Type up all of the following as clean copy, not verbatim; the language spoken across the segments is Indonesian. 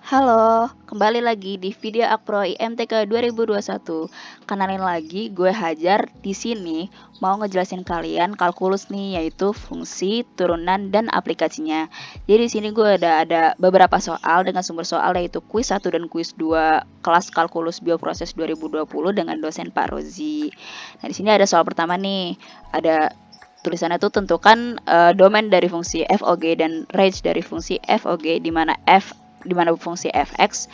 Halo, kembali lagi di video Akpro IMTK 2021. Kenalin lagi, gue Hajar. Di sini mau ngejelasin kalian kalkulus nih, yaitu fungsi, turunan, dan aplikasinya. Jadi di sini gue ada beberapa soal dengan sumber soal yaitu kuis 1 dan kuis 2 kelas kalkulus bioproses 2020 dengan dosen Pak Rozi. Nah, di sini ada soal pertama nih. Ada tulisannya tuh tentukan domain dari fungsi FOG dan range dari fungsi FOG di mana fungsi fx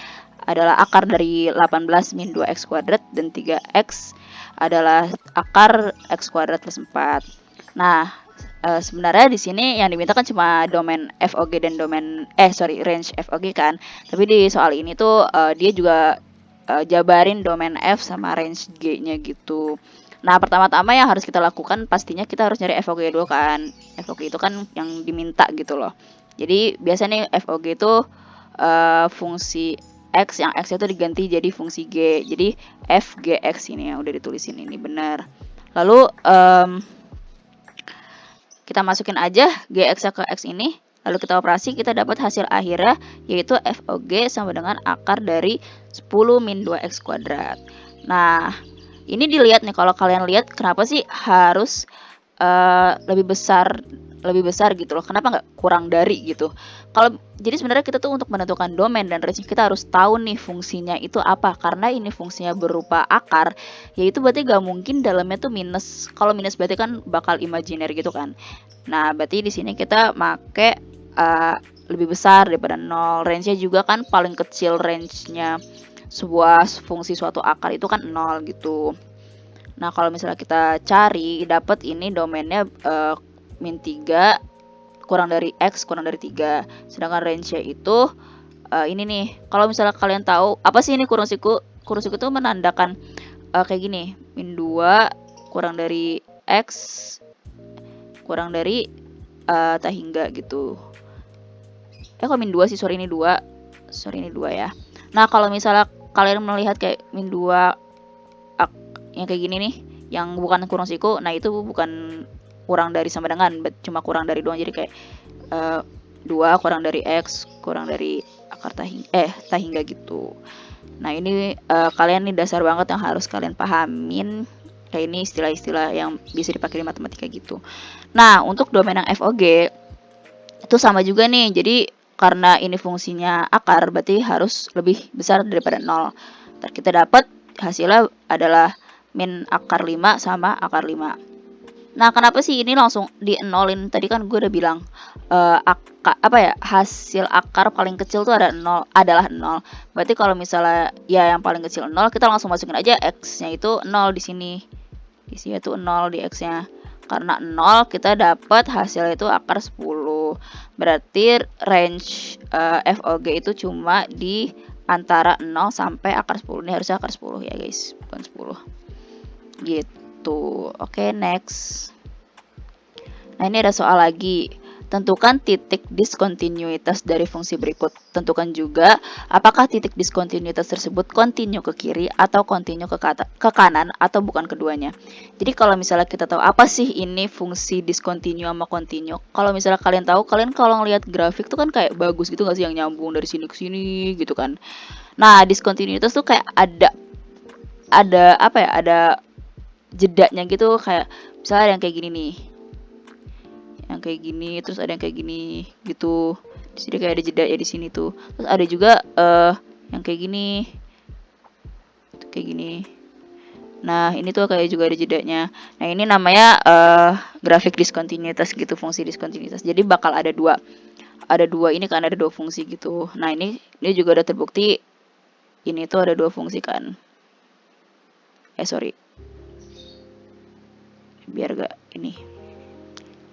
adalah akar dari 18 min 2x kuadrat dan 3x adalah akar x kuadrat plus 4. Nah, sebenarnya di sini yang diminta kan cuma domain FOG dan range FOG kan. Tapi di soal ini tuh dia juga jabarin domain F sama range G-nya gitu. Nah, pertama-tama yang harus kita lakukan pastinya kita harus nyari FOG dulu kan. FOG itu kan yang diminta gitu loh. Jadi biasanya nih FOG itu fungsi X yang X itu diganti jadi fungsi G. Jadi FGX ini yang udah ditulisin ini benar. Lalu kita masukin aja GX ke X ini. Lalu kita operasi, kita dapat hasil akhirnya yaitu FOG sama dengan akar dari 10 min 2x kuadrat. Nah, ini dilihat nih, kalau kalian lihat kenapa sih harus lebih besar gitu loh, kenapa nggak kurang dari gitu. Jadi sebenarnya kita tuh untuk menentukan domain dan range kita harus tahu nih fungsinya itu apa, karena ini fungsinya berupa akar, yaitu berarti nggak mungkin dalamnya tuh minus. Kalau minus berarti kan bakal imajiner gitu kan. Nah, berarti di sini kita make lebih besar daripada 0. Range-nya juga kan paling kecil range-nya sebuah fungsi suatu akar itu kan 0 gitu. Nah, kalau misalnya kita cari dapat ini domainnya min 3 kurang dari X kurang dari 3. Sedangkan range-nya itu ini nih. Kalau misalnya kalian tahu apa sih ini kurung siku? Kurung siku itu menandakan kayak gini. Min 2 kurang dari X kurang dari tak hingga gitu. Kalau min 2 sih, sorry ini 2 ya. Nah, kalau misalnya kalian melihat kayak min 2 yang kayak gini nih, yang bukan kurung siku, nah itu bukan kurang dari sama dengan, cuma kurang dari doang. Jadi kayak 2 kurang dari X kurang dari akar tak hingga gitu. Nah, ini kalian nih dasar banget yang harus kalian pahamin. Kayak ini istilah-istilah yang bisa dipakai di matematika gitu. Nah, untuk domain yang FOG itu sama juga nih. Jadi karena ini fungsinya akar, berarti harus lebih besar daripada 0. Ntar kita dapat hasilnya adalah min akar 5 sama akar 5. Nah, kenapa sih ini langsung di nolin? Tadi kan gue udah bilang hasil akar paling kecil tuh adalah 0. Berarti kalau misalnya ya yang paling kecil 0, kita langsung masukin aja X-nya itu 0 di sini. Di sini itu 0 di X-nya. Karena 0 kita dapat hasilnya itu akar 10. Berarti range FOG itu cuma di antara 0 sampai akar 10. Ini harusnya akar 10 ya guys, bukan 10. Gitu. Oke, next. Nah, ini ada soal lagi. Tentukan titik diskontinuitas dari fungsi berikut. Tentukan juga apakah titik diskontinuitas tersebut kontinu ke kiri atau kontinu ke kanan atau bukan keduanya. Jadi kalau misalnya kita tahu apa sih ini fungsi diskontinu sama kontinu. Kalau misalnya kalian tahu, kalian kalau ngelihat grafik tuh kan kayak bagus gitu nggak sih, yang nyambung dari sini ke sini gitu kan. Nah, diskontinuitas tuh kayak ada jedanya gitu, kayak misalnya ada yang kayak gini nih, yang kayak gini, terus ada yang kayak gini gitu. Di sini kayak ada jeda ya di sini tuh. Terus ada juga yang kayak gini, kayak gini. Nah, ini tuh kayak juga ada jedanya. Nah, ini namanya grafik diskontinuitas gitu, fungsi diskontinuitas. Jadi bakal ada dua ini kan, ada dua fungsi gitu. Nah, ini juga udah terbukti ini tuh ada dua fungsi kan. Biar gak ini.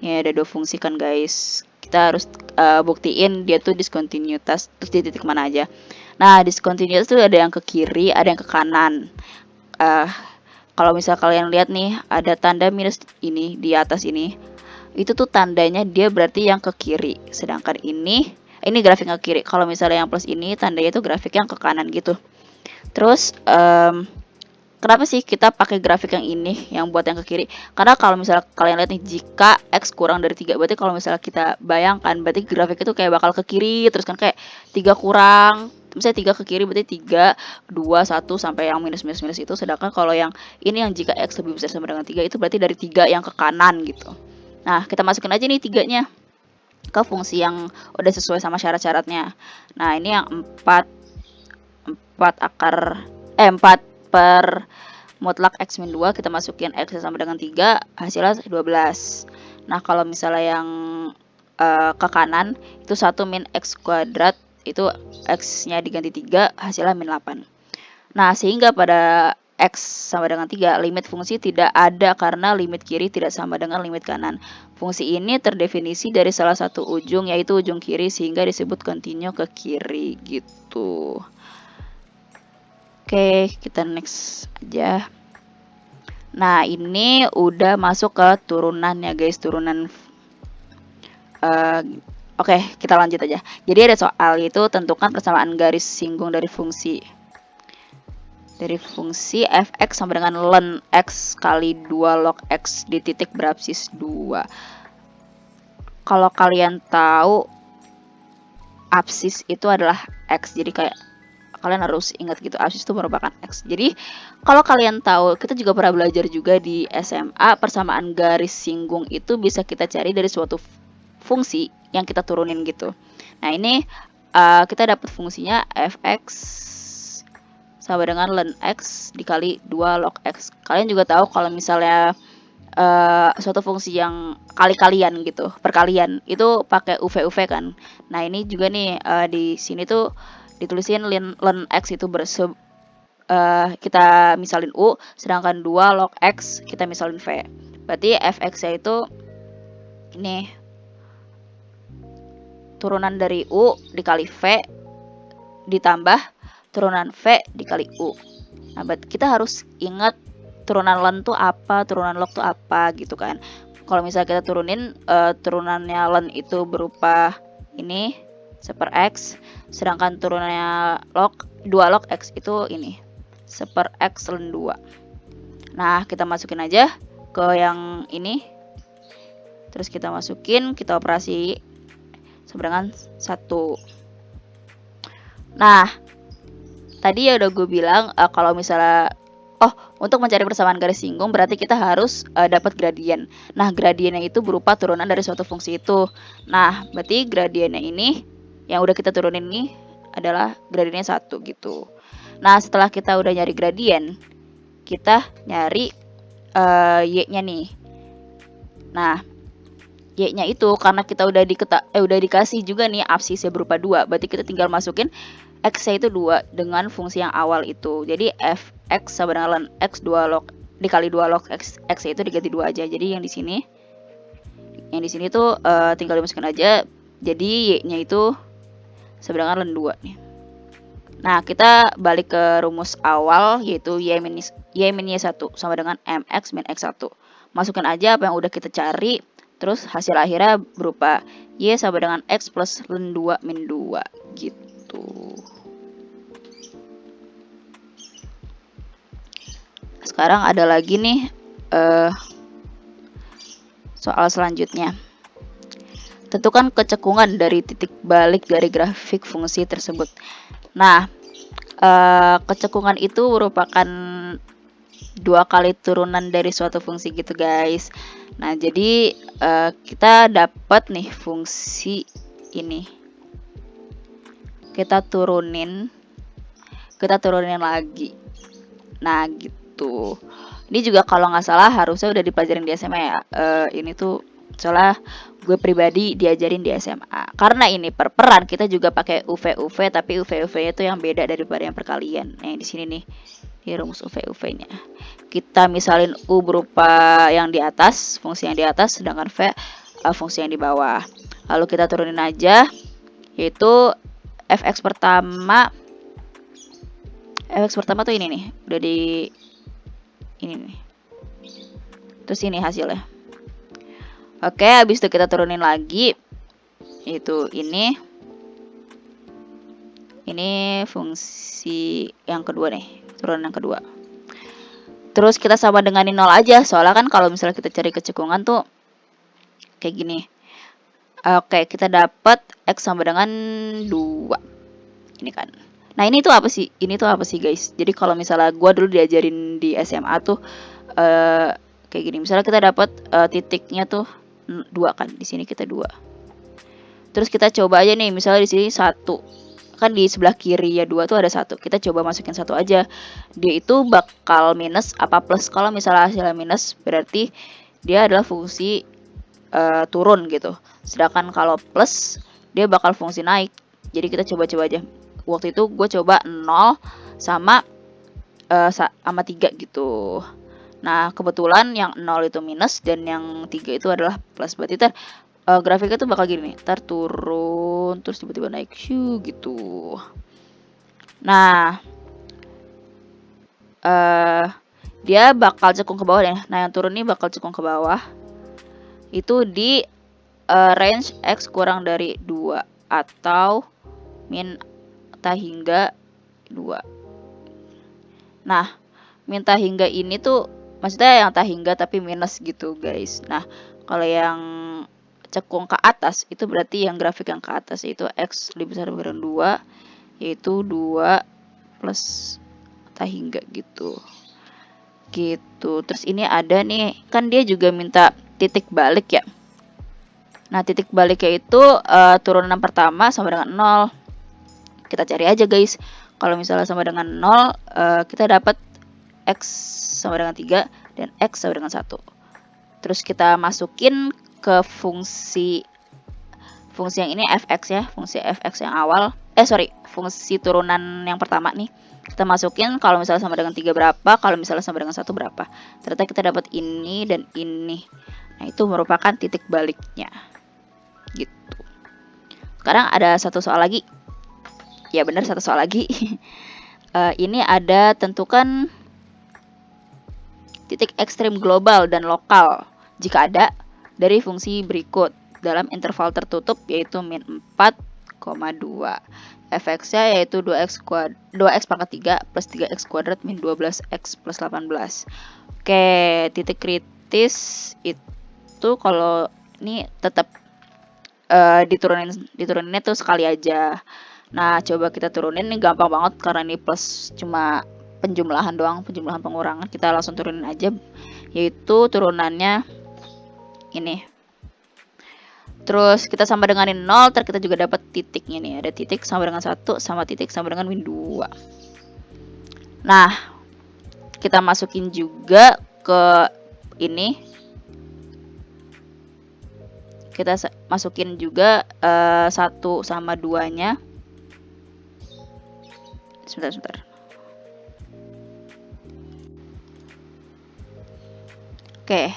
Ya, ada dua fungsi kan guys. Kita harus buktiin dia tuh diskontinuitas terus di titik mana aja. Nah, diskontinuitas tuh ada yang ke kiri, ada yang ke kanan. Kalau misal kalian lihat nih, ada tanda minus ini di atas ini. Itu tuh tandanya dia berarti yang ke kiri. Sedangkan ini grafik yang ke kiri. Kalau misalnya yang plus ini tandanya itu grafik yang ke kanan gitu. Terus kenapa sih kita pakai grafik yang ini, yang buat yang ke kiri? Karena kalau misalnya kalian lihat nih, jika X kurang dari 3, berarti kalau misalnya kita bayangkan, berarti grafik itu kayak bakal ke kiri, terus kan kayak 3 kurang, Misalnya 3 ke kiri berarti 3, 2, 1 sampai yang minus itu. Sedangkan kalau yang ini yang jika X lebih besar sama dengan 3 itu berarti dari 3 yang ke kanan gitu. Nah, kita masukin aja nih 3-nya ke fungsi yang udah sesuai sama syarat-syaratnya. Nah, ini yang 4 per mutlak X min 2 kita masukin X sama dengan 3, hasilnya 12. Nah, kalau misalnya yang ke kanan itu 1 min X kuadrat, itu X-nya diganti 3, hasilnya min 8. Nah, sehingga pada X sama dengan 3, limit fungsi tidak ada karena limit kiri tidak sama dengan limit kanan. Fungsi ini terdefinisi dari salah satu ujung, yaitu ujung kiri, sehingga disebut kontinu ke kiri gitu. Oke, kita next aja. Nah, ini udah masuk ke turunan ya guys, turunan. Oke, kita lanjut aja. Jadi ada soal, yaitu tentukan persamaan garis singgung dari fungsi fx sama dengan ln x kali 2 log x di titik berabsis 2. Kalau kalian tahu absis itu adalah x, jadi kayak kalian harus ingat gitu, absis itu merupakan x. Jadi kalau kalian tahu, kita juga pernah belajar juga di SMA, persamaan garis singgung itu bisa kita cari dari suatu fungsi yang kita turunin gitu. Nah, ini kita dapat fungsinya fx sama dengan ln x dikali 2 log x. Kalian juga tahu kalau misalnya suatu fungsi yang kali-kalian gitu, perkalian, itu pakai UV kan. Nah, ini juga nih di sini tuh ditulisin ln x itu kita misalin u, sedangkan 2 log x kita misalin v. Berarti fx-nya itu ini turunan dari u dikali v ditambah turunan v dikali u. Nah, kita harus ingat turunan ln tuh apa, turunan log tuh apa gitu kan. Kalau misalnya kita turunin turunannya ln itu berupa ini 1/x, sedangkan turunannya 2 log x itu ini 1/x ln 2. Nah, kita masukin aja ke yang ini. Terus kita masukin, kita operasi sama dengan 1. Nah, tadi ya udah gue bilang kalau misalnya untuk mencari persamaan garis singgung berarti kita harus dapat gradien. Nah, gradiennya itu berupa turunan dari suatu fungsi itu. Nah, berarti gradiennya ini yang udah kita turunin ini adalah gradiennya 1 gitu. Nah, setelah kita udah nyari gradien, kita nyari y-nya nih. Nah, y-nya itu karena kita udah dikasih juga nih absisnya berupa 2, berarti kita tinggal masukin x-nya itu 2 dengan fungsi yang awal itu. Jadi fx sama dengan ln x 2 log dikali 2 log x-nya itu diganti 2 aja. Jadi yang di sini tuh tinggal dimasukkan aja. Jadi y-nya itu sama dengan ln 2 nih. Nah, kita balik ke rumus awal, yaitu y min y1 sama dengan mx min x1. Masukkan aja apa yang udah kita cari. Terus hasil akhirnya berupa y sama dengan x plus ln 2 min 2 gitu. Sekarang ada lagi nih soal selanjutnya. Tentukan kecekungan dari titik balik dari grafik fungsi tersebut. Nah, kecekungan itu merupakan 2 kali turunan dari suatu fungsi gitu guys. Nah, jadi kita dapat nih fungsi ini. Kita turunin lagi. Nah, gitu. Ini juga kalau nggak salah harusnya udah dipelajarin di SMA ya. Ini tuh soalnya gue pribadi diajarin di SMA. Karena ini perperan, kita juga pakai UV, tapi UV-nya itu yang beda daripada yang perkalian. Nah, di sini nih, di rumus UV-nya. Kita misalin U berupa yang di atas, fungsi yang di atas, sedangkan V fungsi yang di bawah. Lalu kita turunin aja, yaitu fx pertama tuh ini nih, udah di ini nih. Terus ini hasilnya. Oke, habis itu kita turunin lagi. Itu ini fungsi yang kedua nih, turunan yang kedua. Terus kita sama denganin 0 aja, soalnya kan kalau misalnya kita cari kecekungan tuh kayak gini. Oke, kita dapat x sama dengan 2. Ini kan. Nah, ini tuh apa sih? Ini tuh apa sih, guys? Jadi kalau misalnya gua dulu diajarin di SMA tuh kayak gini. Misalnya kita dapat titiknya tuh 2 kan. Di sini kita 2. Terus kita coba aja nih, misalnya di sini 1. Kan di sebelah kiri ya 2 tuh ada 1. Kita coba masukin 1 aja. Dia itu bakal minus apa plus? Kalau misalnya hasilnya minus berarti dia adalah fungsi turun gitu. Sedangkan kalau plus dia bakal fungsi naik. Jadi kita coba-coba aja. Waktu itu gue coba 0 sama 3 gitu. Nah, kebetulan yang 0 itu minus dan yang 3 itu adalah plus. Berarti grafiknya tuh bakal gini nih. Turun terus tiba-tiba naik gitu. Nah, dia bakal cekung ke bawah ya. Nah, yang turun ini bakal cekung ke bawah. Itu di range X kurang dari 2 atau minta hingga 2. Nah, minta hingga ini tuh maksudnya yang tak hingga tapi minus gitu, guys. Nah, kalau yang cekung ke atas itu berarti yang grafik yang ke atas yaitu X lebih besar dari 2, yaitu 2 plus tak hingga gitu. Terus ini ada nih, kan dia juga minta titik balik ya. Nah, titik baliknya itu turunan pertama sama dengan 0. Kita cari aja, guys. Kalau misalnya sama dengan 0, kita dapat X sama dengan 3 dan X sama dengan 1. Terus kita masukin ke fungsi yang ini fx ya, fungsi fx yang awal. Fungsi turunan yang pertama nih. Kita masukin kalau misalnya sama dengan 3 berapa, kalau misalnya sama dengan 1 berapa. Ternyata kita dapat ini dan ini. Nah, itu merupakan titik baliknya. Gitu. Sekarang ada satu soal lagi. Ya benar, satu soal lagi. Ini ada tentukan titik ekstrim global dan lokal jika ada dari fungsi berikut dalam interval tertutup yaitu min 4,2. Fx-nya yaitu 2x pangkat 3 plus 3x kuadrat min 12x plus 18. Oke, titik kritis itu kalau ini tetap dituruninnya tuh sekali aja. Nah, coba kita turunin, ini gampang banget karena ini plus cuma penjumlahan doang, penjumlahan pengurangan. Kita langsung turunin aja, yaitu turunannya ini. Terus kita sama dengan 0, terus kita juga dapat titiknya nih. Ada titik sama dengan 1 sama titik sama dengan min 2. Nah, kita masukin juga ke ini. Kita masukin juga 1 sama 2-nya. Sebentar. Oke,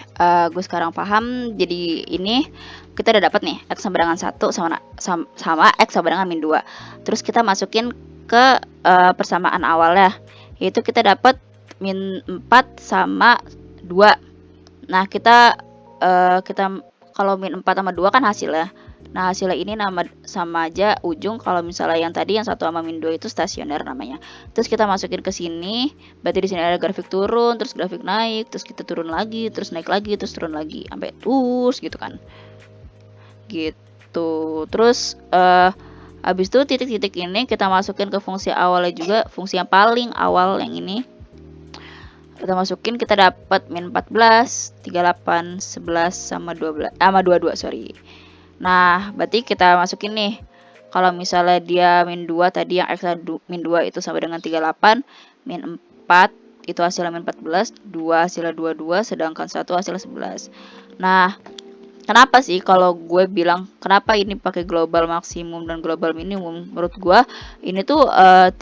gue sekarang paham. Jadi ini kita udah dapat nih X sama dengan 1 sama X sama dengan min 2. Terus kita masukin ke persamaan awalnya, yaitu kita dapat min 4 sama 2. Nah, kita kalau min 4 sama 2 kan hasilnya. Nah, hasilnya ini sama aja ujung. Kalau misalnya yang tadi yang 1 sama min 2 itu stasioner namanya. Terus kita masukin ke sini. Berarti di sini ada grafik turun, terus grafik naik, terus kita turun lagi, terus naik lagi, terus turun lagi sampai terus gitu kan. Gitu. Terus habis itu titik-titik ini kita masukin ke fungsi awalnya juga, fungsi yang paling awal yang ini. Kita masukin, kita dapat min 14, 38, 11 sama 12 sama 22, sorry. Nah, berarti kita masukin nih. Kalau misalnya dia min 2 tadi yang X min 2 itu sama dengan 38, min 4 itu hasilnya min 14, 2 hasilnya 22, sedangkan 1 hasilnya 11. Nah, kenapa sih kalau gue bilang kenapa ini pakai global maksimum dan global minimum? Menurut gue ini tuh 38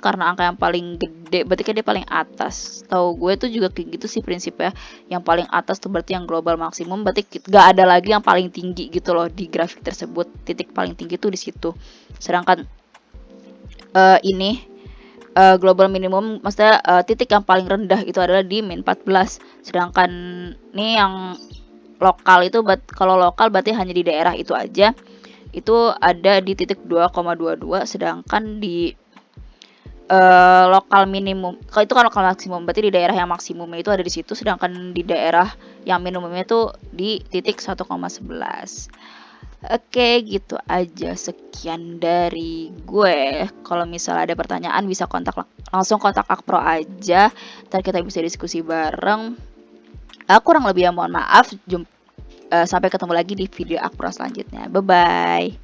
karena angka yang paling gede, berarti kan dia paling atas. Tahu gue tuh juga kayak gitu sih prinsipnya. Yang paling atas tuh berarti yang global maksimum, berarti gak ada lagi yang paling tinggi gitu loh di grafik tersebut. Titik paling tinggi tuh di situ. Sedangkan ini global minimum maksudnya titik yang paling rendah itu adalah di min 14. Sedangkan ini yang lokal itu kalau lokal berarti hanya di daerah itu aja. Itu ada di titik 2,22, sedangkan di lokal minimum, kalau itu kan lokal maksimum, berarti di daerah yang maksimumnya itu ada di situ, sedangkan di daerah yang minimumnya itu di titik 1,11. Oke, gitu aja. Sekian dari gue. Kalau misalnya ada pertanyaan bisa langsung kontak Akpro aja. Ntar kita bisa diskusi bareng. Kurang lebih ya mohon maaf. Sampai ketemu lagi di video Akpro selanjutnya. Bye bye.